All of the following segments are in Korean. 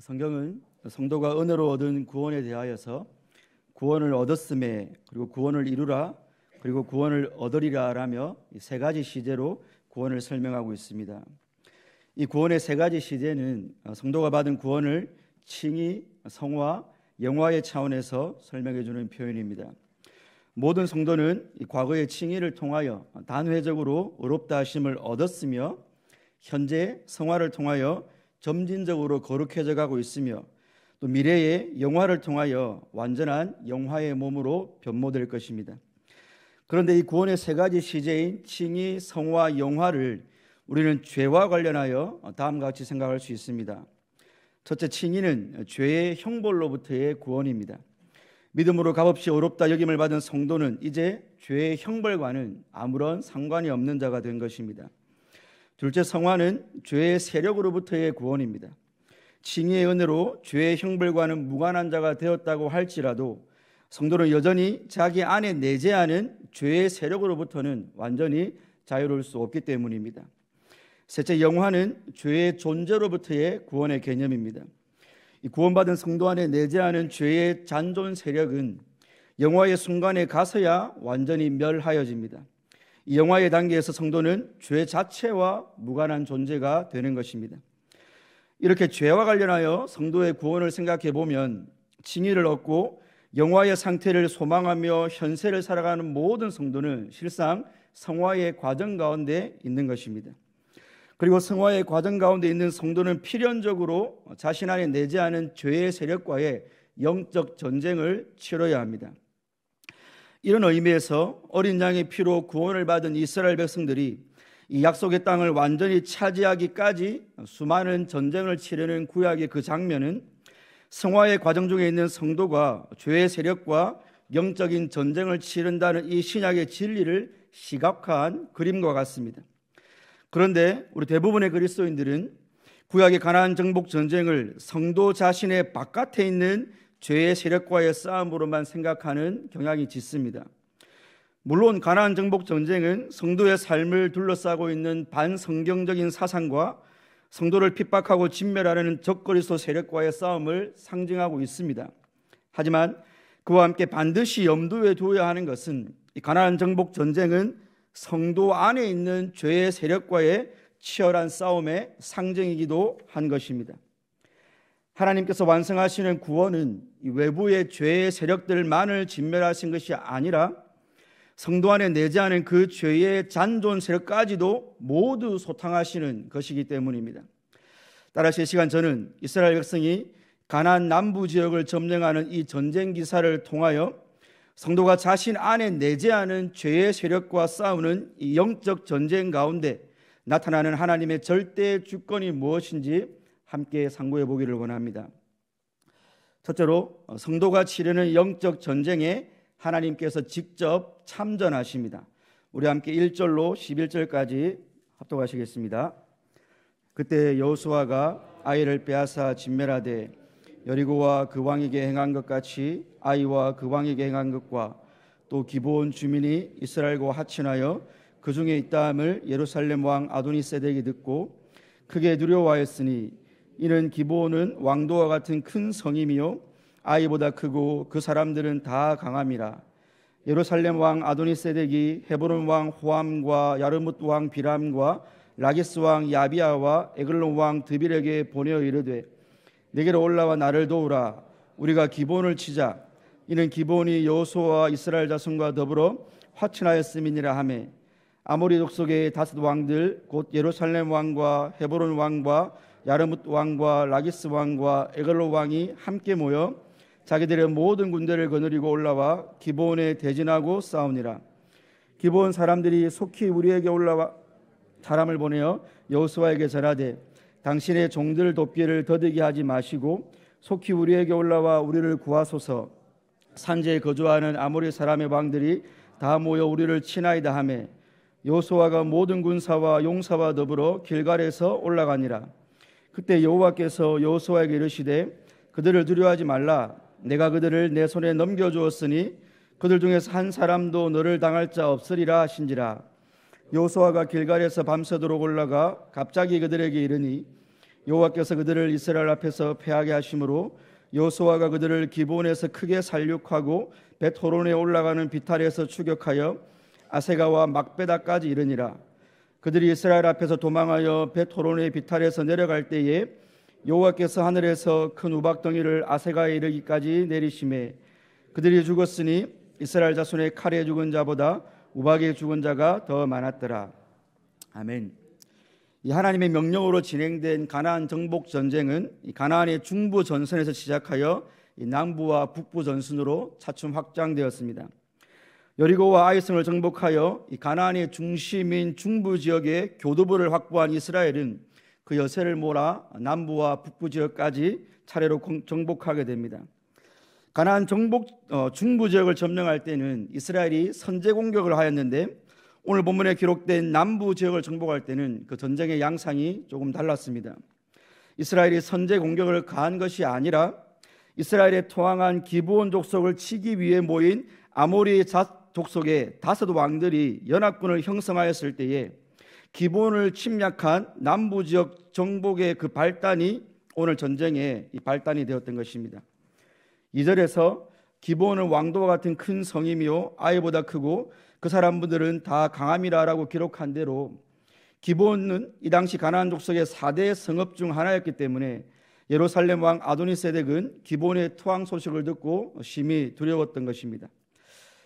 성경은 성도가 은혜로 얻은 구원에 대하여서 구원을 얻었음에, 그리고 구원을 이루라, 그리고 구원을 얻으리라 라며 세 가지 시제로 구원을 설명하고 있습니다. 이 구원의 세 가지 시제는 성도가 받은 구원을 칭의, 성화, 영화의 차원에서 설명해 주는 표현입니다. 모든 성도는 과거의 칭의를 통하여 단회적으로 의롭다 하심을 얻었으며, 현재 성화를 통하여 점진적으로 거룩해져 가고 있으며, 또 미래의 영화를 통하여 완전한 영화의 몸으로 변모될 것입니다. 그런데 이 구원의 세 가지 시제인 칭의, 성화, 영화를 우리는 죄와 관련하여 다음과 같이 생각할 수 있습니다. 첫째, 칭의는 죄의 형벌로부터의 구원입니다. 믿음으로 값없이 의롭다 여김을 받은 성도는 이제 죄의 형벌과는 아무런 상관이 없는 자가 된 것입니다. 둘째, 성화는 죄의 세력으로부터의 구원입니다. 칭의의 은혜로 죄의 형벌과는 무관한 자가 되었다고 할지라도 성도는 여전히 자기 안에 내재하는 죄의 세력으로부터는 완전히 자유로울 수 없기 때문입니다. 셋째, 영화는 죄의 존재로부터의 구원의 개념입니다. 이 구원받은 성도 안에 내재하는 죄의 잔존 세력은 영화의 순간에 가서야 완전히 멸하여집니다. 이 영화의 단계에서 성도는 죄 자체와 무관한 존재가 되는 것입니다. 이렇게 죄와 관련하여 성도의 구원을 생각해 보면 칭의를 얻고 영화의 상태를 소망하며 현세를 살아가는 모든 성도는 실상 성화의 과정 가운데 있는 것입니다. 그리고 성화의 과정 가운데 있는 성도는 필연적으로 자신 안에 내재하는 죄의 세력과의 영적 전쟁을 치러야 합니다. 이런 의미에서 어린 양의 피로 구원을 받은 이스라엘 백성들이 이 약속의 땅을 완전히 차지하기까지 수많은 전쟁을 치르는 구약의 그 장면은 성화의 과정 중에 있는 성도가 죄의 세력과 영적인 전쟁을 치른다는 이 신약의 진리를 시각화한 그림과 같습니다. 그런데 우리 대부분의 그리스도인들은 구약의 가나안 정복 전쟁을 성도 자신의 바깥에 있는 죄의 세력과의 싸움으로만 생각하는 경향이 짙습니다. 물론 가나안 정복 전쟁은 성도의 삶을 둘러싸고 있는 반성경적인 사상과 성도를 핍박하고 진멸하려는 적그리스도 세력과의 싸움을 상징하고 있습니다. 하지만 그와 함께 반드시 염두에 두어야 하는 것은 이 가나안 정복 전쟁은 성도 안에 있는 죄의 세력과의 치열한 싸움의 상징이기도 한 것입니다. 하나님께서 완성하시는 구원은 이 외부의 죄의 세력들만을 진멸하신 것이 아니라 성도 안에 내재하는 그 죄의 잔존 세력까지도 모두 소탕하시는 것이기 때문입니다. 따라서 이 시간 저는 이스라엘 백성이 가나안 남부 지역을 점령하는 이 전쟁 기사를 통하여 성도가 자신 안에 내재하는 죄의 세력과 싸우는 이 영적 전쟁 가운데 나타나는 하나님의 절대 주권이 무엇인지 함께 상고해 보기를 원합니다. 첫째로, 성도가 치르는 영적 전쟁에 하나님께서 직접 참전하십니다. 우리 함께 1절로 11절까지 합독하시겠습니다. 그때 여호수아가 아이를 빼앗아 진멸하되 여리고와 그 왕에게 행한 것 같이 아이와 그 왕에게 행한 것과 또 기브온 주민이 이스라엘과 합친하여 그 중에 있다함을 예루살렘 왕 아도니세덱이 듣고 크게 두려워하였으니 이는 기브온은 왕도와 같은 큰 성임이요 아이보다 크고 그 사람들은 다 강함이라. 예루살렘 왕 아도니세덱이 헤브론 왕 호암과 야르뭇 왕 비람과 라기스 왕 야비아와 에글론 왕 드빌에게 보내어 이르되 내게로 올라와 나를 도우라. 우리가 기브온을 치자. 이는 기브온이 여호수아와 이스라엘 자손과 더불어 화친하였음이니라 하매 아모리 족속의 다섯 왕들 곧 예루살렘 왕과 헤브론 왕과 야르뭇 왕과 라기스 왕과 에글론 왕이 함께 모여 자기들의 모든 군대를 거느리고 올라와 기브온에 대진하고 싸우니라. 기브온 사람들이 속히 우리에게 올라와 사람을 보내어 여호수아에게 전하되 당신의 종들 돕기를 더디게 하지 마시고 속히 우리에게 올라와 우리를 구하소서. 산지에 거주하는 아모리 사람의 왕들이 다 모여 우리를 치나이다 하매 여호수아가 모든 군사와 용사와 더불어 길갈에서 올라가니라. 그때 여호와께서 여호수아에게 이르시되 그들을 두려워하지 말라. 내가 그들을 내 손에 넘겨주었으니 그들 중에서 한 사람도 너를 당할 자 없으리라 하신지라. 여호수아가 길갈에서 밤새도록 올라가 갑자기 그들에게 이르니 여호와께서 그들을 이스라엘 앞에서 패하게 하심으로 여호수아가 그들을 기브온에서 크게 살육하고 벳호론에 올라가는 비탈에서 추격하여 아세가와 막베다까지 이르니라. 그들이 이스라엘 앞에서 도망하여 벳호론의 비탈에서 내려갈 때에 여호와께서 하늘에서 큰 우박덩이를 아세가에 이르기까지 내리심에 그들이 죽었으니 이스라엘 자손의 칼에 죽은 자보다 우박에 죽은 자가 더 많았더라. 아멘. 이 하나님의 명령으로 진행된 가나안 정복 전쟁은 가나안의 중부 전선에서 시작하여 남부와 북부 전선으로 차츰 확장되었습니다. 여리고와 아이성을 정복하여 이 가나안의 중심인 중부 지역에 교두보를 확보한 이스라엘은 그 여세를 몰아 남부와 북부 지역까지 차례로 정복하게 됩니다. 가나안 중부 지역을 점령할 때는 이스라엘이 선제 공격을 하였는데 오늘 본문에 기록된 남부 지역을 정복할 때는 그 전쟁의 양상이 조금 달랐습니다. 이스라엘이 선제 공격을 가한 것이 아니라 이스라엘에 토항한 기브온 족속을 치기 위해 모인 아모리 족속의 5 왕들이 연합군을 형성하였을 때에 기브온을 침략한 남부 지역 정복의 그 발단이 오늘 전쟁의 이 발단이 되었던 것입니다. 2절에서 기브온은 왕도와 같은 큰 성이며 아이보다 크고 그 사람들은 다 강함이라라고 기록한 대로 기브온은 이 당시 가나안 족속의 4대 성읍 중 하나였기 때문에 예루살렘 왕 아도니세덱은 기브온의 투항 소식을 듣고 심히 두려웠던 것입니다.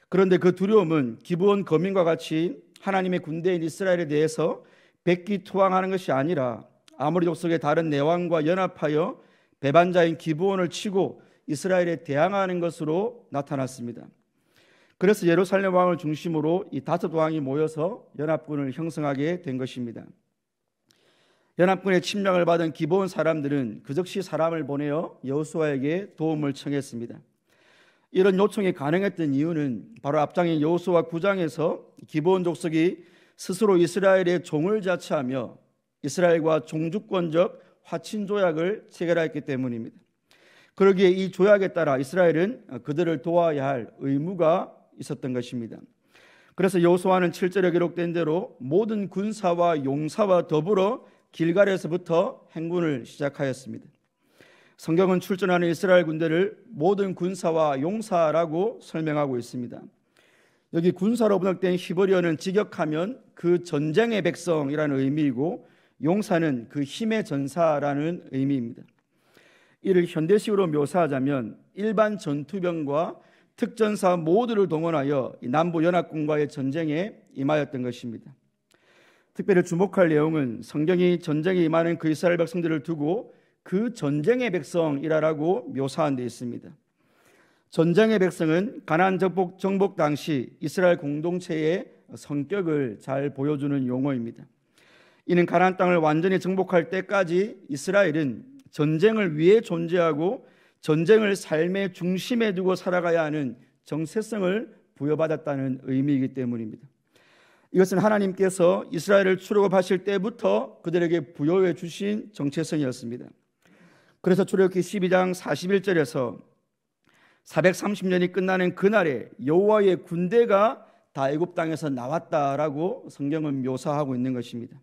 그런데 그 두려움은 기브온 거민과 같이 하나님의 군대인 이스라엘에 대해서 백기투항하는 것이 아니라 아모리 족속의 다른 내왕과 연합하여 배반자인 기브온을 치고 이스라엘에 대항하는 것으로 나타났습니다. 그래서 예루살렘 왕을 중심으로 이 5 왕이 모여서 연합군을 형성하게 된 것입니다. 연합군의 침략을 받은 기브온 사람들은 그 즉시 사람을 보내어 여호수아에게 도움을 청했습니다. 이런 요청이 가능했던 이유는 바로 앞장인 여호수아 9장에서 기브온 족속이 스스로 이스라엘의 종을 자처하며 이스라엘과 종주권적 화친 조약을 체결하였기 때문입니다. 그러기에 이 조약에 따라 이스라엘은 그들을 도와야 할 의무가 있었던 것입니다. 그래서 여호수아는 7절에 기록된 대로 모든 군사와 용사와 더불어 길갈에서부터 행군을 시작하였습니다. 성경은 출전하는 이스라엘 군대를 모든 군사와 용사라고 설명하고 있습니다. 여기 군사로 번역된 히브리어는 직역하면 그 전쟁의 백성이라는 의미이고 용사는 그 힘의 전사라는 의미입니다. 이를 현대식으로 묘사하자면 일반 전투병과 특전사 모두를 동원하여 남부 연합군과의 전쟁에 임하였던 것입니다. 특별히 주목할 내용은 성경이 전쟁에 임하는 그 이스라엘 백성들을 두고 그 전쟁의 백성이라고 묘사한 데 있습니다. 전쟁의 백성은 가나안 정복 당시 이스라엘 공동체의 성격을 잘 보여주는 용어입니다. 이는 가나안 땅을 완전히 정복할 때까지 이스라엘은 전쟁을 위해 존재하고 전쟁을 삶의 중심에 두고 살아가야 하는 정체성을 부여받았다는 의미이기 때문입니다. 이것은 하나님께서 이스라엘을 출애굽하실 때부터 그들에게 부여해 주신 정체성이었습니다. 그래서 출애굽기 12장 41절에서 430년이 끝나는 그날에 여호와의 군대가 다 애굽 땅에서 나왔다라고 성경은 묘사하고 있는 것입니다.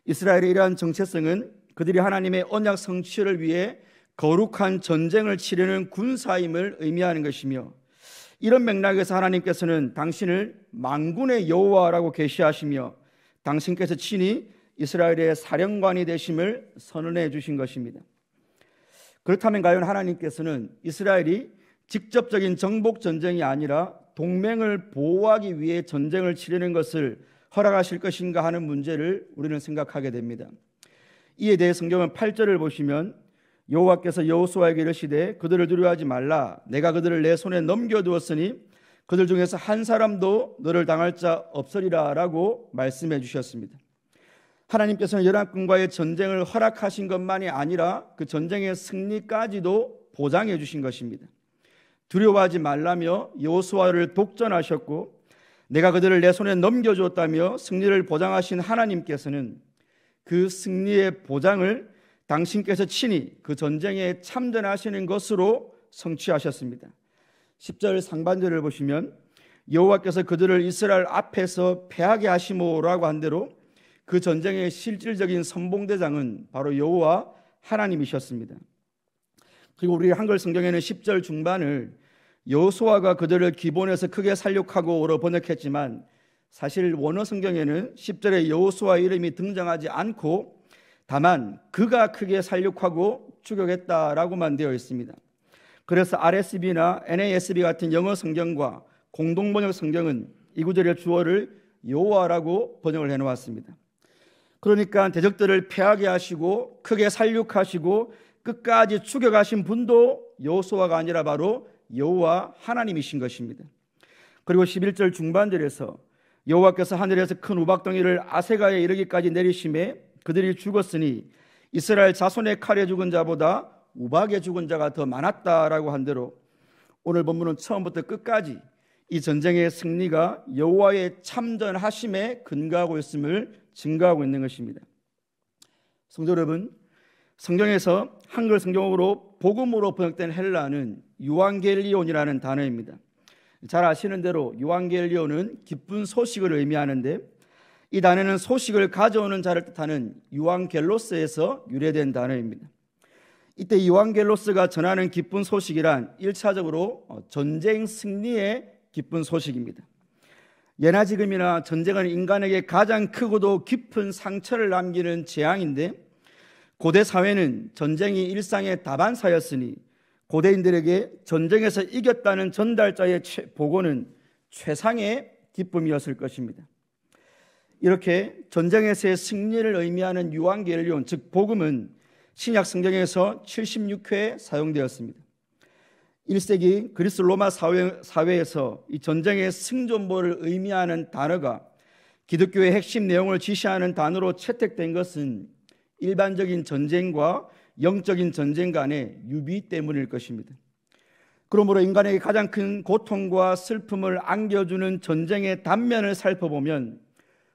이스라엘의 이러한 정체성은 그들이 하나님의 언약 성취를 위해 거룩한 전쟁을 치르는 군사임을 의미하는 것이며, 이런 맥락에서 하나님께서는 당신을 만군의 여호와라고 계시하시며 당신께서 친히 이스라엘의 사령관이 되심을 선언해 주신 것입니다. 그렇다면 과연 하나님께서는 이스라엘이 직접적인 정복 전쟁이 아니라 동맹을 보호하기 위해 전쟁을 치르는 것을 허락하실 것인가 하는 문제를 우리는 생각하게 됩니다. 이에 대해 성경은 8절을 보시면 여호와께서 여호수아에게 이르시되 그들을 두려워하지 말라. 내가 그들을 내 손에 넘겨두었으니 그들 중에서 한 사람도 너를 당할 자 없으리라 라고 말씀해 주셨습니다. 하나님께서는 연합군과의 전쟁을 허락하신 것만이 아니라 그 전쟁의 승리까지도 보장해 주신 것입니다. 두려워하지 말라며 여호수아를 독전하셨고 내가 그들을 내 손에 넘겨주었다며 승리를 보장하신 하나님께서는 그 승리의 보장을 당신께서 친히 그 전쟁에 참전하시는 것으로 성취하셨습니다. 10절 상반절을 보시면 여호와께서 그들을 이스라엘 앞에서 패하게 하시모라고 한 대로 그 전쟁의 실질적인 선봉대장은 바로 여호와 하나님이셨습니다. 그리고 우리 한글 성경에는 10절 중반을 여호수아가 그들을 기본에서 크게 살육하고로 번역했지만 사실 원어 성경에는 10절에 여호수아 이름이 등장하지 않고 다만 그가 크게 살육하고 추격했다라고만 되어 있습니다. 그래서 RSV나 NASB 같은 영어 성경과 공동번역 성경은 이 구절의 주어를 여호와라고 번역을 해놓았습니다. 그러니까 대적들을 패하게 하시고 크게 살육하시고 끝까지 추격하신 분도 여호수아가 아니라 바로 여호와 하나님이신 것입니다. 그리고 11절 중반절에서 여호와께서 하늘에서 큰 우박덩이를 아세가에 이르기까지 내리심에 그들이 죽었으니 이스라엘 자손의 칼에 죽은 자보다 우박에 죽은 자가 더 많았다라고 한 대로 오늘 본문은 처음부터 끝까지 이 전쟁의 승리가 여호와의 참전하심에 근거하고 있음을 증거하고 있는 것입니다. 성도 여러분, 성경에서 한글 성경으로 복음으로 번역된 헬라어는 유앙겔리온이라는 단어입니다. 잘 아시는 대로 유앙겔리온은 기쁜 소식을 의미하는데 이 단어는 소식을 가져오는 자를 뜻하는 유앙겔로스에서 유래된 단어입니다. 이때 유앙겔로스가 전하는 기쁜 소식이란 1차적으로 전쟁 승리의 기쁜 소식입니다. 예나 지금이나 전쟁은 인간에게 가장 크고도 깊은 상처를 남기는 재앙인데 고대 사회는 전쟁이 일상의 다반사였으니 고대인들에게 전쟁에서 이겼다는 전달자의 보고는 최상의 기쁨이었을 것입니다. 이렇게 전쟁에서의 승리를 의미하는 유앙겔리온, 즉 복음은 신약 성경에서 76회 사용되었습니다. 1세기 그리스 로마 사회에서 이 전쟁의 승전보를 의미하는 단어가 기독교의 핵심 내용을 지시하는 단어로 채택된 것은 일반적인 전쟁과 영적인 전쟁 간의 유비 때문일 것입니다. 그러므로 인간에게 가장 큰 고통과 슬픔을 안겨주는 전쟁의 단면을 살펴보면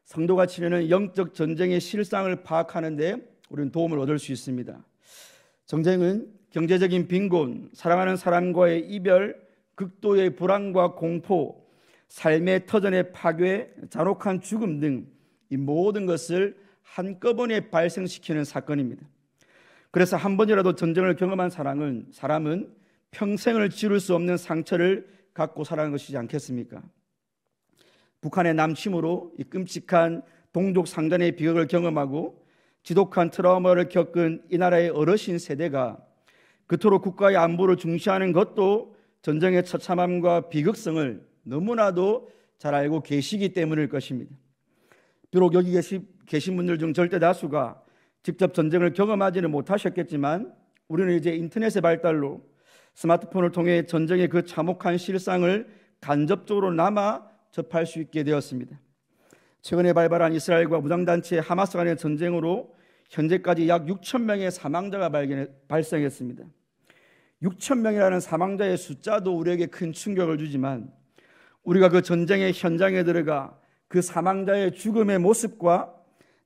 성도가 치르는 영적 전쟁의 실상을 파악하는 데 우리는 도움을 얻을 수 있습니다. 전쟁은 경제적인 빈곤, 사랑하는 사람과의 이별, 극도의 불안과 공포, 삶의 터전의 파괴, 잔혹한 죽음 등 이 모든 것을 한꺼번에 발생시키는 사건입니다. 그래서 한 번이라도 전쟁을 경험한 사람은 평생을 지울 수 없는 상처를 갖고 살아가는 것이지 않겠습니까? 북한의 남침으로 이 끔찍한 동족 상전의 비극을 경험하고 지독한 트라우마를 겪은 이 나라의 어르신 세대가 그토록 국가의 안보를 중시하는 것도 전쟁의 처참함과 비극성을 너무나도 잘 알고 계시기 때문일 것입니다. 비록 여기 계신 분들 중 절대 다수가 직접 전쟁을 경험하지는 못하셨겠지만 우리는 이제 인터넷의 발달로 스마트폰을 통해 전쟁의 그 참혹한 실상을 간접적으로나마 접할 수 있게 되었습니다. 최근에 발발한 이스라엘과 무장단체 하마스 간의 전쟁으로 현재까지 약 6천 명의 사망자가 발생했습니다. 6천 명이라는 사망자의 숫자도 우리에게 큰 충격을 주지만 우리가 그 전쟁의 현장에 들어가 그 사망자의 죽음의 모습과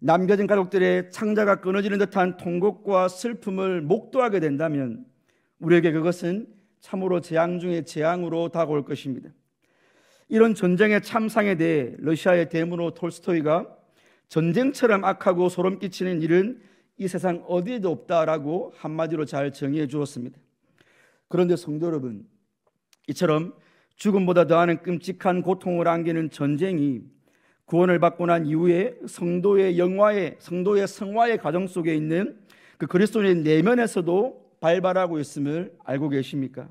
남겨진 가족들의 창자가 끊어지는 듯한 통곡과 슬픔을 목도하게 된다면 우리에게 그것은 참으로 재앙 중에 재앙으로 다가올 것입니다. 이런 전쟁의 참상에 대해 러시아의 대문호 톨스토이가 전쟁처럼 악하고 소름 끼치는 일은 이 세상 어디에도 없다라고 한마디로 잘 정의해 주었습니다. 그런데 성도 여러분, 이처럼 죽음보다 더하는 끔찍한 고통을 안기는 전쟁이 구원을 받고 난 이후에 성도의 성화의 과정 속에 있는 그 그리스도의 내면에서도 발발하고 있음을 알고 계십니까?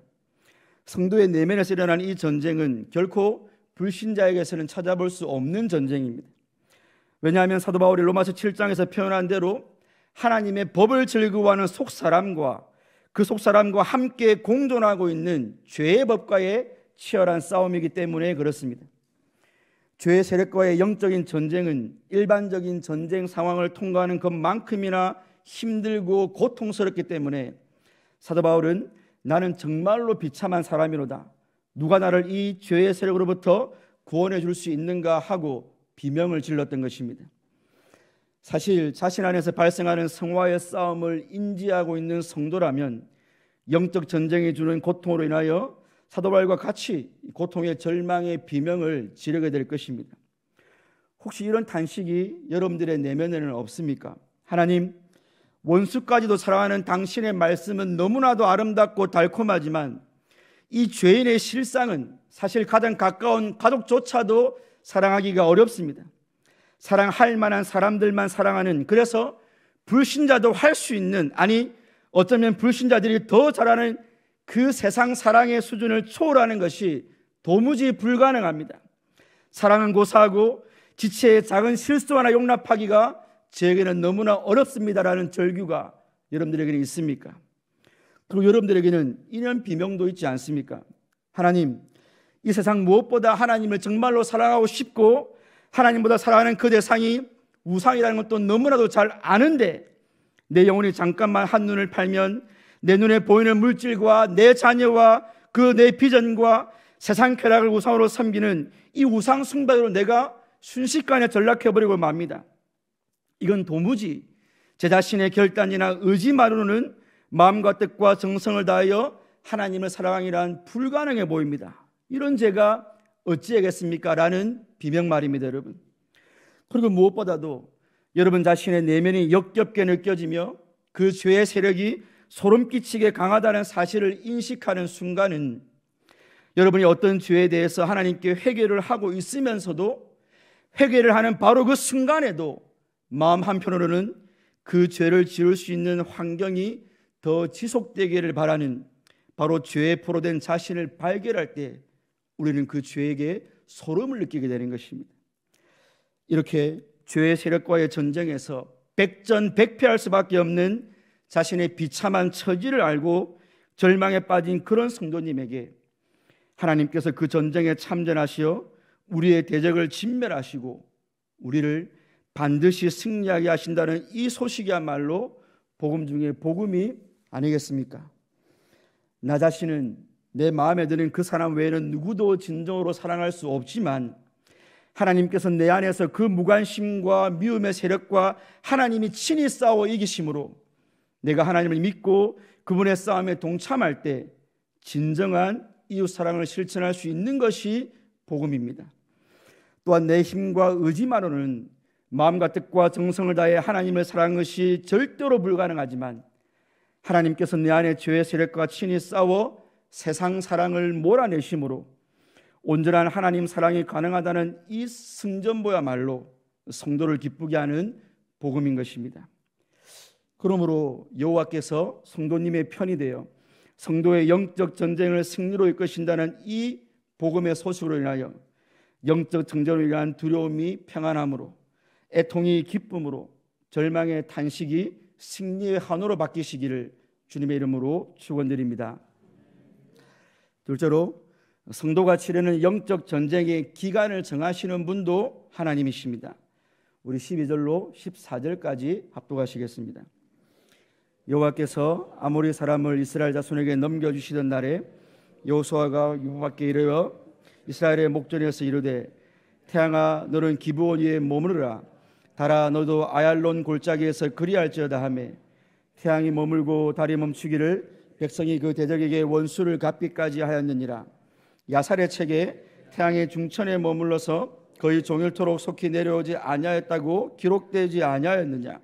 성도의 내면에서 일어난 이 전쟁은 결코 불신자에게서는 찾아볼 수 없는 전쟁입니다. 왜냐하면 사도 바울이 로마서 7장에서 표현한 대로 하나님의 법을 즐거워하는 속사람과 그 속사람과 함께 공존하고 있는 죄의 법과의 치열한 싸움이기 때문에 그렇습니다. 죄의 세력과의 영적인 전쟁은 일반적인 전쟁 상황을 통과하는 것만큼이나 힘들고 고통스럽기 때문에 사도 바울은 나는 정말로 비참한 사람이로다. 누가 나를 이 죄의 세력으로부터 구원해 줄 수 있는가 하고 비명을 질렀던 것입니다. 사실 자신 안에서 발생하는 성화의 싸움을 인지하고 있는 성도라면 영적 전쟁이 주는 고통으로 인하여 사도 바울과 같이 고통의 절망의 비명을 지르게 될 것입니다. 혹시 이런 탄식이 여러분들의 내면에는 없습니까? 하나님, 원수까지도 사랑하는 당신의 말씀은 너무나도 아름답고 달콤하지만 이 죄인의 실상은 사실 가장 가까운 가족조차도 사랑하기가 어렵습니다. 사랑할 만한 사람들만 사랑하는, 그래서 불신자도 할 수 있는, 아니 어쩌면 불신자들이 더 잘하는 그 세상 사랑의 수준을 초월하는 것이 도무지 불가능합니다. 사랑은 고사하고 지체의 작은 실수 하나 용납하기가 저에게는 너무나 어렵습니다라는 절규가 여러분들에게는 있습니까? 그리고 여러분들에게는 인연 비명도 있지 않습니까? 하나님, 이 세상 무엇보다 하나님을 정말로 사랑하고 싶고 하나님보다 사랑하는 그 대상이 우상이라는 것도 너무나도 잘 아는데 내 영혼이 잠깐만 한눈을 팔면 내 눈에 보이는 물질과 내 자녀와 그 내 비전과 세상 쾌락을 우상으로 섬기는 이 우상 숭배로 내가 순식간에 전락해버리고 맙니다. 이건 도무지 제 자신의 결단이나 의지만으로는 마음과 뜻과 정성을 다하여 하나님을 사랑하기란 불가능해 보입니다. 이런 제가 어찌하겠습니까? 라는 비명말입니다, 여러분. 그리고 무엇보다도 여러분 자신의 내면이 역겹게 느껴지며 그 죄의 세력이 소름 끼치게 강하다는 사실을 인식하는 순간은 여러분이 어떤 죄에 대해서 하나님께 회개를 하고 있으면서도 회개를 하는 바로 그 순간에도 마음 한편으로는 그 죄를 지을 수 있는 환경이 더 지속되기를 바라는, 바로 죄에 포로된 자신을 발견할 때 우리는 그 죄에게 소름을 느끼게 되는 것입니다. 이렇게 죄의 세력과의 전쟁에서 백전백패할 수밖에 없는 자신의 비참한 처지를 알고 절망에 빠진 그런 성도님에게 하나님께서 그 전쟁에 참전하시어 우리의 대적을 진멸하시고 우리를 반드시 승리하게 하신다는 이 소식이야말로 복음 중에 복음이 아니겠습니까? 나 자신은 내 마음에 드는 그 사람 외에는 누구도 진정으로 사랑할 수 없지만 하나님께서 내 안에서 그 무관심과 미움의 세력과 하나님이 친히 싸워 이기심으로 내가 하나님을 믿고 그분의 싸움에 동참할 때 진정한 이웃사랑을 실천할 수 있는 것이 복음입니다. 또한 내 힘과 의지만으로는 마음과 뜻과 정성을 다해 하나님을 사랑하는 것이 절대로 불가능하지만 하나님께서 내 안에 죄의 세력과 친히 싸워 세상 사랑을 몰아내심으로 온전한 하나님 사랑이 가능하다는 이 승전보야말로 성도를 기쁘게 하는 복음인 것입니다. 그러므로 여호와께서 성도님의 편이 되어 성도의 영적 전쟁을 승리로 이끄신다는 이 복음의 소식으로 인하여 영적 정전을 위한 두려움이 평안함으로, 애통이 기쁨으로, 절망의 탄식이 승리의 환호로 바뀌시기를 주님의 이름으로 축원드립니다. 둘째로 성도가 치르는 영적 전쟁의 기간을 정하시는 분도 하나님이십니다. 우리 12절로 14절까지 합독하시겠습니다. 여호와께서 아모리 사람을 이스라엘 자손에게 넘겨주시던 날에 여호수아가 유부밖에 이르러 이스라엘의 목전에서 이르되 태양아 너는 기브온 위에 머무르라, 달아 너도 아얄론 골짜기에서 그리할지어다 하매 태양이 머물고 달이 멈추기를 백성이 그 대적에게 원수를 갚기까지 하였느니라. 야살의 책에 태양의 중천에 머물러서 거의 종일토록 속히 내려오지 아니하였다고 기록되지 아니하였느냐.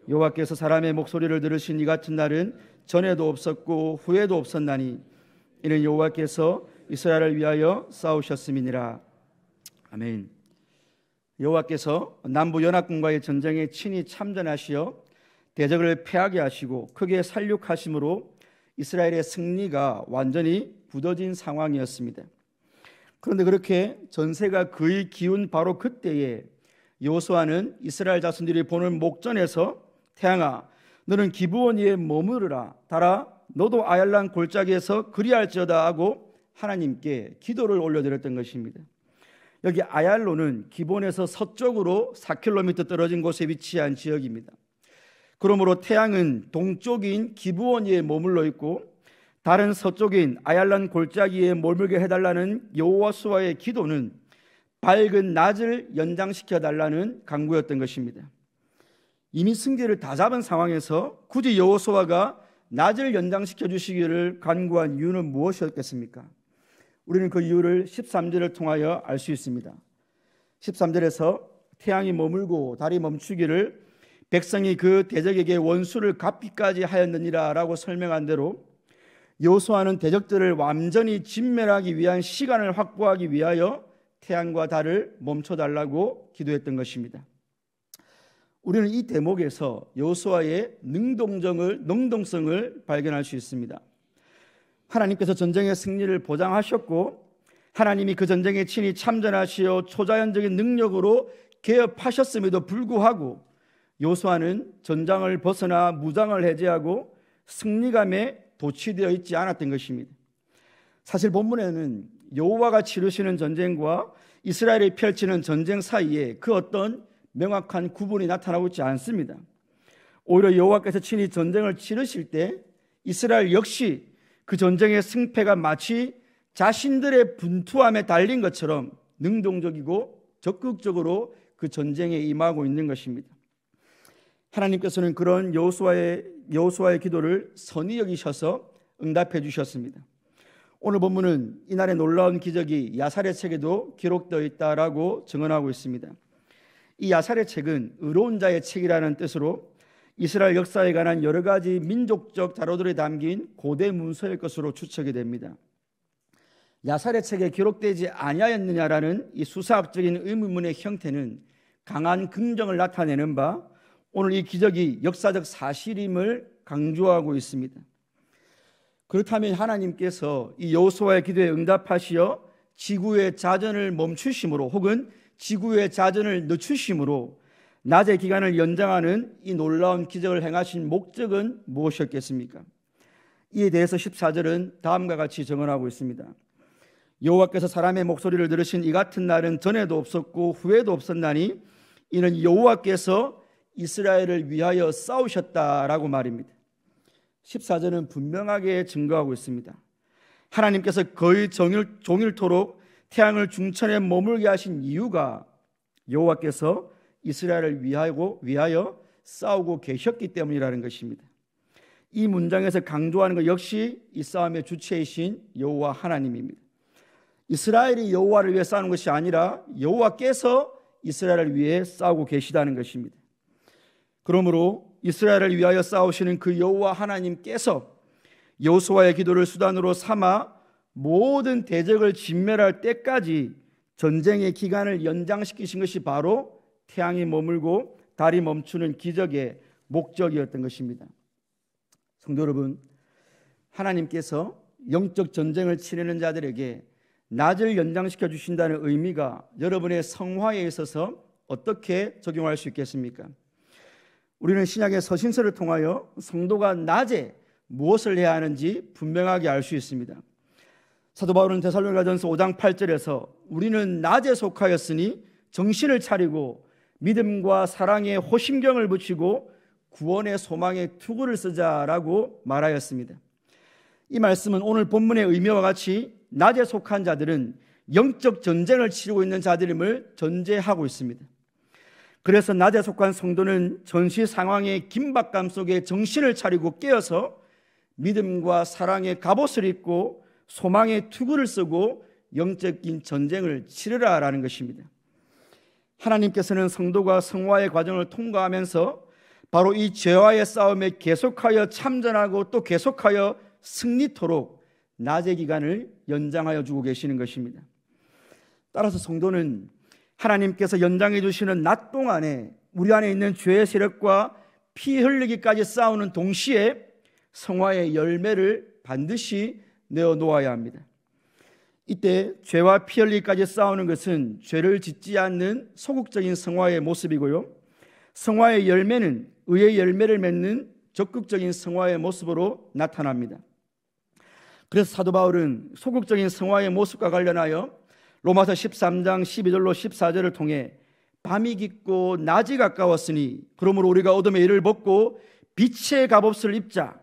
여호와께서 사람의 목소리를 들으신 이 같은 날은 전에도 없었고 후에도 없었나니 이는 여호와께서 이스라엘을 위하여 싸우셨음이니라. 아멘. 여호와께서 남부 연합군과의 전쟁에 친히 참전하시어 대적을 패하게 하시고 크게 살육하심으로 이스라엘의 승리가 완전히 굳어진 상황이었습니다. 그런데 그렇게 전세가 거의 기운 바로 그때에 여호수아는 이스라엘 자손들이 보는 목전에서 태양아 너는 기브온 위에 머무르라, 달아 너도 아얄란 골짜기에서 그리할지어다 하고 하나님께 기도를 올려드렸던 것입니다. 여기 아얄론은 기본에서 서쪽으로 4km 떨어진 곳에 위치한 지역입니다. 그러므로 태양은 동쪽인 기브온 위에 머물러 있고 다른 서쪽인 아얄란 골짜기에 머물게 해달라는 여호수아의 기도는 밝은 낮을 연장시켜 달라는 간구였던 것입니다. 이미 승기를 다 잡은 상황에서 굳이 여호수아가 낮을 연장시켜 주시기를 간구한 이유는 무엇이었겠습니까? 우리는 그 이유를 13절을 통하여 알 수 있습니다. 13절에서 태양이 머물고 달이 멈추기를 백성이 그 대적에게 원수를 갚기까지 하였느니라 라고 설명한 대로 여호수아는 대적들을 완전히 진멸하기 위한 시간을 확보하기 위하여 태양과 달을 멈춰달라고 기도했던 것입니다. 우리는 이 대목에서 여호수아의 능동성을 발견할 수 있습니다. 하나님께서 전쟁의 승리를 보장하셨고 하나님이 그 전쟁에 친히 참전하시어 초자연적인 능력으로 개업하셨음에도 불구하고 여호수아는 전장을 벗어나 무장을 해제하고 승리감에 도취되어 있지 않았던 것입니다. 사실 본문에는 여호와가 치르시는 전쟁과 이스라엘이 펼치는 전쟁 사이에 그 어떤 명확한 구분이 나타나고 있지 않습니다. 오히려 여호와께서 친히 전쟁을 치르실 때 이스라엘 역시 그 전쟁의 승패가 마치 자신들의 분투함에 달린 것처럼 능동적이고 적극적으로 그 전쟁에 임하고 있는 것입니다. 하나님께서는 그런 여호수아의 기도를 선히 여기셔서 응답해 주셨습니다. 오늘 본문은 이날의 놀라운 기적이 야살의 책에도 기록되어 있다라고 증언하고 있습니다. 이 야살의 책은 의로운 자의 책이라는 뜻으로 이스라엘 역사에 관한 여러 가지 민족적 자료들이 담긴 고대 문서일 것으로 추측이 됩니다. 야살의 책에 기록되지 아니하였느냐라는 이 수사학적인 의문문의 형태는 강한 긍정을 나타내는 바 오늘 이 기적이 역사적 사실임을 강조하고 있습니다. 그렇다면 하나님께서 이 여호수아의 기도에 응답하시어 지구의 자전을 멈추심으로 혹은 지구의 자전을 늦추심으로 낮의 기간을 연장하는 이 놀라운 기적을 행하신 목적은 무엇이었겠습니까? 이에 대해서 14절은 다음과 같이 증언하고 있습니다. 여호와께서 사람의 목소리를 들으신 이 같은 날은 전에도 없었고 후에도 없었나니 이는 여호와께서 이스라엘을 위하여 싸우셨다라고 말입니다. 14절은 분명하게 증거하고 있습니다. 하나님께서 거의 종일토록 태양을 중천에 머물게 하신 이유가 여호와께서 이스라엘을 위하여 싸우고 계셨기 때문이라는 것입니다. 이 문장에서 강조하는 것 역시 이 싸움의 주체이신 여호와 하나님입니다. 이스라엘이 여호와를 위해 싸우는 것이 아니라 여호와께서 이스라엘을 위해 싸우고 계시다는 것입니다. 그러므로 이스라엘을 위하여 싸우시는 그 여호와 하나님께서 여호수아의 기도를 수단으로 삼아 모든 대적을 진멸할 때까지 전쟁의 기간을 연장시키신 것이 바로 태양이 머물고 달이 멈추는 기적의 목적이었던 것입니다. 성도 여러분, 하나님께서 영적 전쟁을 치르는 자들에게 낮을 연장시켜 주신다는 의미가 여러분의 성화에 있어서 어떻게 적용할 수 있겠습니까? 우리는 신약의 서신서를 통하여 성도가 낮에 무엇을 해야 하는지 분명하게 알 수 있습니다. 사도 바울은 데살로니가전서 5장 8절에서 우리는 낮에 속하였으니 정신을 차리고 믿음과 사랑에 호심경을 붙이고 구원의 소망에 투구를 쓰자라고 말하였습니다. 이 말씀은 오늘 본문의 의미와 같이 낮에 속한 자들은 영적 전쟁을 치르고 있는 자들임을 전제하고 있습니다. 그래서 낮에 속한 성도는 전시 상황의 긴박감 속에 정신을 차리고 깨어서 믿음과 사랑의 갑옷을 입고 소망의 투구를 쓰고 영적인 전쟁을 치르라라는 것입니다. 하나님께서는 성도가 성화의 과정을 통과하면서 바로 이 죄와의 싸움에 계속하여 참전하고 또 계속하여 승리토록 낮의 기간을 연장하여 주고 계시는 것입니다. 따라서 성도는 하나님께서 연장해 주시는 낮 동안에 우리 안에 있는 죄의 세력과 피 흘리기까지 싸우는 동시에 성화의 열매를 반드시 내어놓아야 합니다. 이때 죄와 피 흘리기까지 싸우는 것은 죄를 짓지 않는 소극적인 성화의 모습이고요, 성화의 열매는 의의 열매를 맺는 적극적인 성화의 모습으로 나타납니다. 그래서 사도 바울은 소극적인 성화의 모습과 관련하여 로마서 13장 12절로 14절을 통해 밤이 깊고 낮이 가까웠으니 그러므로 우리가 어둠의 일을 벗고 빛의 갑옷을 입자.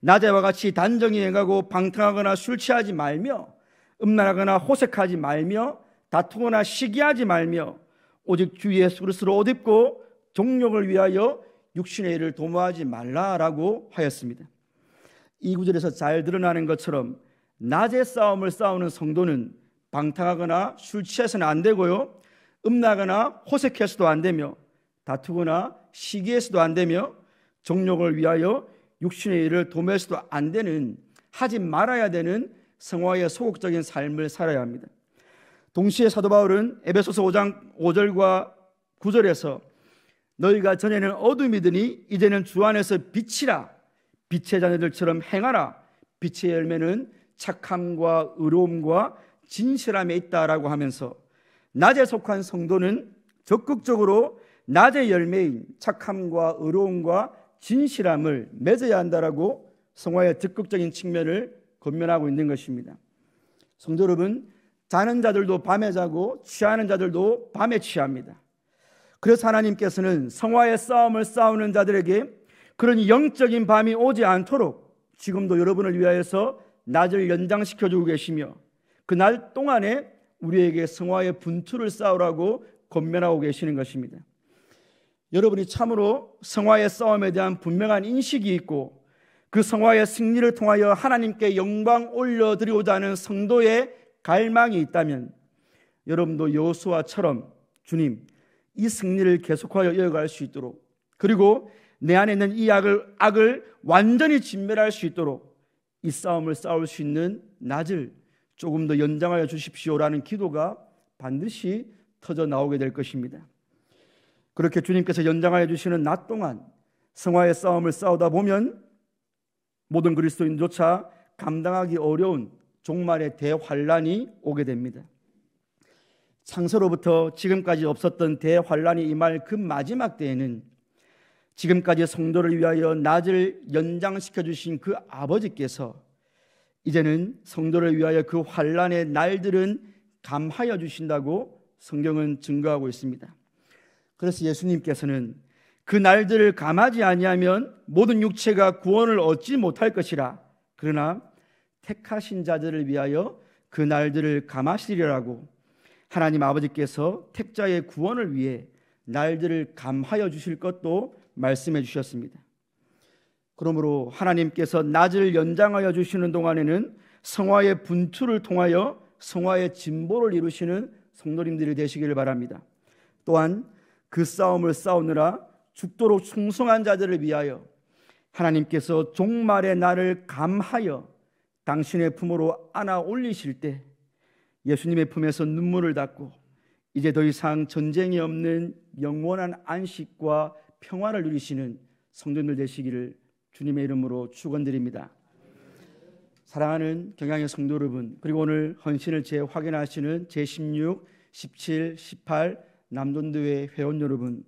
낮에와 같이 단정히 행하고 방탕하거나 술 취하지 말며 음란하거나 호색하지 말며 다투거나 시기하지 말며 오직 주 예수 그리스도로 옷 입고 정욕을 위하여 육신의 일을 도모하지 말라라고 하였습니다. 이 구절에서 잘 드러나는 것처럼 낮의 싸움을 싸우는 성도는 방탕하거나 술 취해서는 안 되고요, 음나거나 호색해서도 안 되며 다투거나 시기해서도 안 되며 정욕을 위하여 육신의 일을 도모해서도 안 되는, 하지 말아야 되는 성화의 소극적인 삶을 살아야 합니다. 동시에 사도 바울은 에베소서 5장 5절과 9절에서 너희가 전에는 어둠이더니 이제는 주 안에서 빛이라, 빛의 자녀들처럼 행하라, 빛의 열매는 착함과 의로움과 진실함에 있다라고 하면서 낮에 속한 성도는 적극적으로 낮의 열매인 착함과 의로움과 진실함을 맺어야 한다라고 성화의 적극적인 측면을 권면하고 있는 것입니다. 성도 여러분, 자는 자들도 밤에 자고 취하는 자들도 밤에 취합니다. 그래서 하나님께서는 성화의 싸움을 싸우는 자들에게 그런 영적인 밤이 오지 않도록 지금도 여러분을 위하여서 낮을 연장시켜주고 계시며 그 날 동안에 우리에게 성화의 분투를 싸우라고 권면하고 계시는 것입니다. 여러분이 참으로 성화의 싸움에 대한 분명한 인식이 있고 그 성화의 승리를 통하여 하나님께 영광 올려드리고자 하는 성도의 갈망이 있다면 여러분도 여호수아처럼 주님, 이 승리를 계속하여 이어갈 수 있도록, 그리고 내 안에 있는 이 악을 완전히 진멸할 수 있도록 이 싸움을 싸울 수 있는 낮을 조금 더 연장하여 주십시오라는 기도가 반드시 터져 나오게 될 것입니다. 그렇게 주님께서 연장하여 주시는 낮 동안 성화의 싸움을 싸우다 보면 모든 그리스도인조차 감당하기 어려운 종말의 대환란이 오게 됩니다. 창세로부터 지금까지 없었던 대환란이 임할 그 마지막 때에는 지금까지 성도를 위하여 낮을 연장시켜 주신 그 아버지께서 이제는 성도를 위하여 그 환란의 날들은 감하여 주신다고 성경은 증거하고 있습니다. 그래서 예수님께서는 그 날들을 감하지 아니하면 모든 육체가 구원을 얻지 못할 것이라, 그러나 택하신 자들을 위하여 그 날들을 감하시리라고 하나님 아버지께서 택자의 구원을 위해 날들을 감하여 주실 것도 말씀해 주셨습니다. 그러므로 하나님께서 낮을 연장하여 주시는 동안에는 성화의 분투를 통하여 성화의 진보를 이루시는 성도님들이 되시기를 바랍니다. 또한 그 싸움을 싸우느라 죽도록 충성한 자들을 위하여 하나님께서 종말의 날을 감하여 당신의 품으로 안아 올리실 때 예수님의 품에서 눈물을 닦고 이제 더 이상 전쟁이 없는 영원한 안식과 평화를 누리시는 성도들 되시기를 주님의 이름으로 축원드립니다. 사랑하는 경양의 성도 여러분, 그리고 오늘 헌신을 재확인하시는 제16, 17, 18 남돈교회 회원 여러분,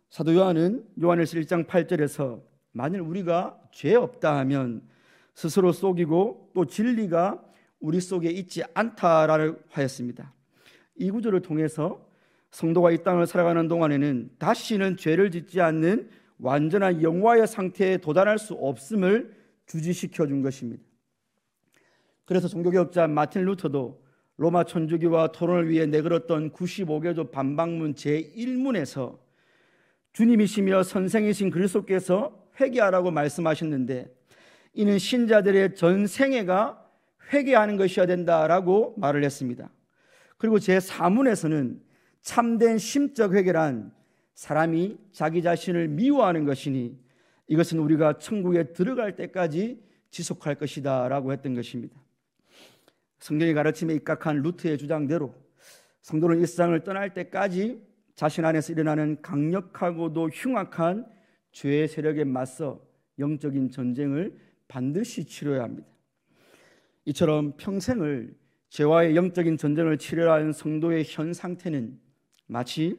사도 요한은 요한일서 1장 8절에서 만일 우리가 죄 없다 하면 스스로 속이고 또 진리가 우리 속에 있지 않다라고 하였습니다. 이 구절을 통해서 성도가 이 땅을 살아가는 동안에는 다시는 죄를 짓지 않는 완전한 영화의 상태에 도달할 수 없음을 주지시켜 준 것입니다. 그래서 종교개혁자 마틴 루터도 로마 천주교와 토론을 위해 내걸었던 95개조 반박문 제1문에서 주님이시며 선생이신 그리스도께서 회개하라고 말씀하셨는데 이는 신자들의 전 생애가 회개하는 것이어야 된다라고 말을 했습니다. 그리고 제4문에서는 참된 심적 회개란 사람이 자기 자신을 미워하는 것이니 이것은 우리가 천국에 들어갈 때까지 지속할 것이다 라고 했던 것입니다. 성경의 가르침에 입각한 루트의 주장대로 성도는 이 세상을 떠날 때까지 자신 안에서 일어나는 강력하고도 흉악한 죄의 세력에 맞서 영적인 전쟁을 반드시 치러야 합니다. 이처럼 평생을 죄와의 영적인 전쟁을 치러야 하는 성도의 현 상태는 마치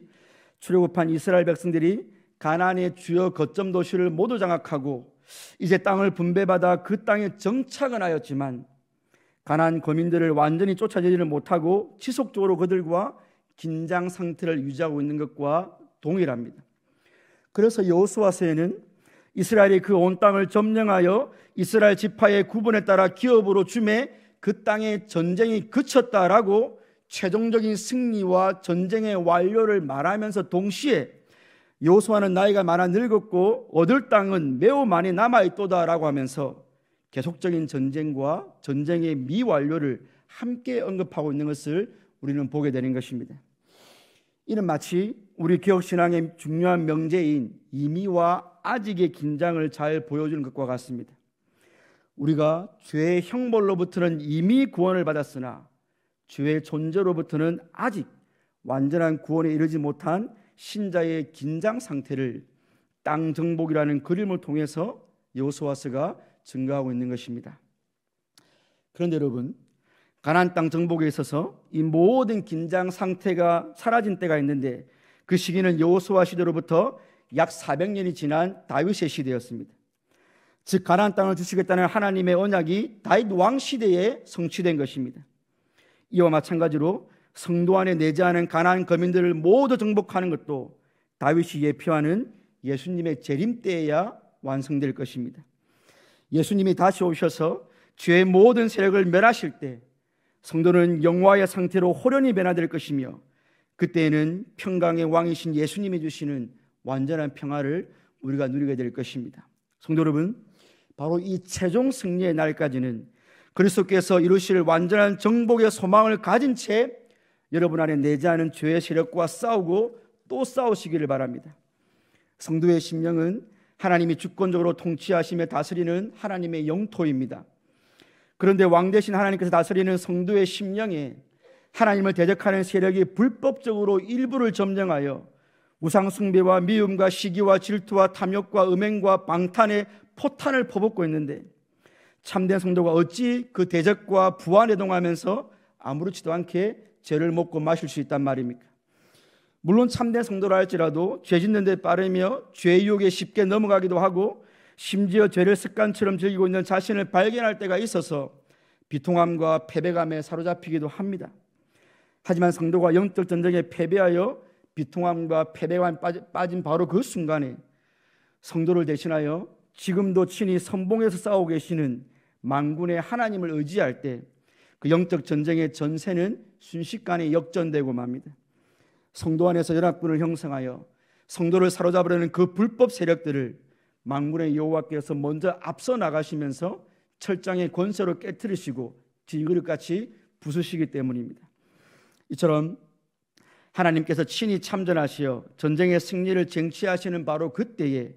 출애굽한 이스라엘 백성들이 가나안의 주요 거점 도시를 모두 장악하고 이제 땅을 분배받아 그 땅에 정착은 하였지만 가나안 거민들을 완전히 쫓아내지를 못하고 지속적으로 그들과 긴장 상태를 유지하고 있는 것과 동일합니다. 그래서 여호수아서에는 이스라엘이 그 온 땅을 점령하여 이스라엘 지파의 구분에 따라 기업으로 주매 그 땅의 전쟁이 그쳤다라고 최종적인 승리와 전쟁의 완료를 말하면서 동시에 여호수아는 나이가 많아 늙었고 얻을 땅은 매우 많이 남아있도다라고 하면서 계속적인 전쟁과 전쟁의 미완료를 함께 언급하고 있는 것을 우리는 보게 되는 것입니다. 이는 마치 우리 기억신앙의 중요한 명제인 이미와 아직의 긴장을 잘 보여주는 것과 같습니다. 우리가 죄의 형벌로부터는 이미 구원을 받았으나 죄의 존재로부터는 아직 완전한 구원에 이르지 못한 신자의 긴장 상태를 땅 정복이라는 그림을 통해서 여호수아서가 증거하고 있는 것입니다. 그런데 여러분, 가나안 땅 정복에 있어서 이 모든 긴장 상태가 사라진 때가 있는데 그 시기는 여호수아 시대로부터 약 400년이 지난 다윗의 시대였습니다. 즉 가나안 땅을 주시겠다는 하나님의 언약이 다윗 왕 시대에 성취된 것입니다. 이와 마찬가지로 성도 안에 내재하는 가나안 거민들을 모두 정복하는 것도 다윗이 예표하는 예수님의 재림 때에야 완성될 것입니다. 예수님이 다시 오셔서 죄의 모든 세력을 멸하실 때 성도는 영화의 상태로 호련히 변화될 것이며 그때에는 평강의 왕이신 예수님이 주시는 완전한 평화를 우리가 누리게 될 것입니다. 성도 여러분, 바로 이 최종 승리의 날까지는 그리스도께서 이루실 완전한 정복의 소망을 가진 채 여러분 안에 내재하는 죄의 세력과 싸우고 또 싸우시기를 바랍니다. 성도의 심령은 하나님이 주권적으로 통치하시며 다스리는 하나님의 영토입니다. 그런데 왕 대신 하나님께서 다스리는 성도의 심령에 하나님을 대적하는 세력이 불법적으로 일부를 점령하여 우상 숭배와 미움과 시기와 질투와 탐욕과 음행과 방탄의 포탄을 퍼붓고 있는데 참된 성도가 어찌 그 대적과 부안해동하면서 아무렇지도 않게 죄를 먹고 마실 수 있단 말입니까? 물론 참된 성도라 할지라도 죄 짓는 데 빠르며 죄 유혹에 쉽게 넘어가기도 하고 심지어 죄를 습관처럼 즐기고 있는 자신을 발견할 때가 있어서 비통함과 패배감에 사로잡히기도 합니다. 하지만 성도가 영적 전쟁에 패배하여 비통함과 패배감에 빠진 바로 그 순간에 성도를 대신하여 지금도 친히 선봉에서 싸우고 계시는 만군의 하나님을 의지할 때 그 영적 전쟁의 전세는 순식간에 역전되고 맙니다. 성도 안에서 연합군을 형성하여 성도를 사로잡으려는 그 불법 세력들을 만군의 여호와께서 먼저 앞서 나가시면서 철장의 권세로 깨트리시고 질그릇같이 부수시기 때문입니다. 이처럼 하나님께서 친히 참전하시어 전쟁의 승리를 쟁취하시는 바로 그때에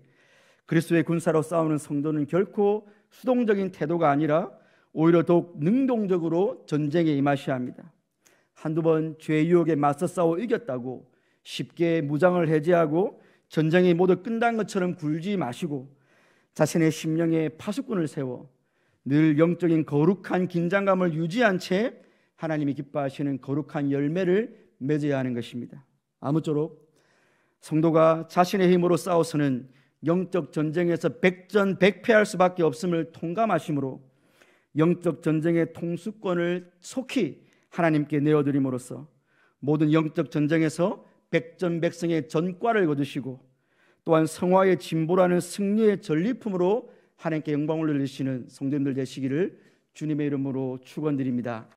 그리스도의 군사로 싸우는 성도는 결코 수동적인 태도가 아니라 오히려 더욱 능동적으로 전쟁에 임하셔야 합니다. 한두 번 죄의 유혹에 맞서 싸워 이겼다고 쉽게 무장을 해제하고 전쟁이 모두 끝난 것처럼 굴지 마시고 자신의 심령에 파수꾼을 세워 늘 영적인 거룩한 긴장감을 유지한 채 하나님이 기뻐하시는 거룩한 열매를 맺어야 하는 것입니다. 아무쪼록 성도가 자신의 힘으로 싸워서는 영적 전쟁에서 백전백패할 수밖에 없음을 통감하심으로 영적 전쟁의 통수권을 속히 하나님께 내어드림으로써 모든 영적 전쟁에서 백전백승의 전과를 거두시고 또한 성화의 진보라는 승리의 전리품으로 하나님께 영광을 돌리시는 성도님들 되시기를 주님의 이름으로 축원드립니다.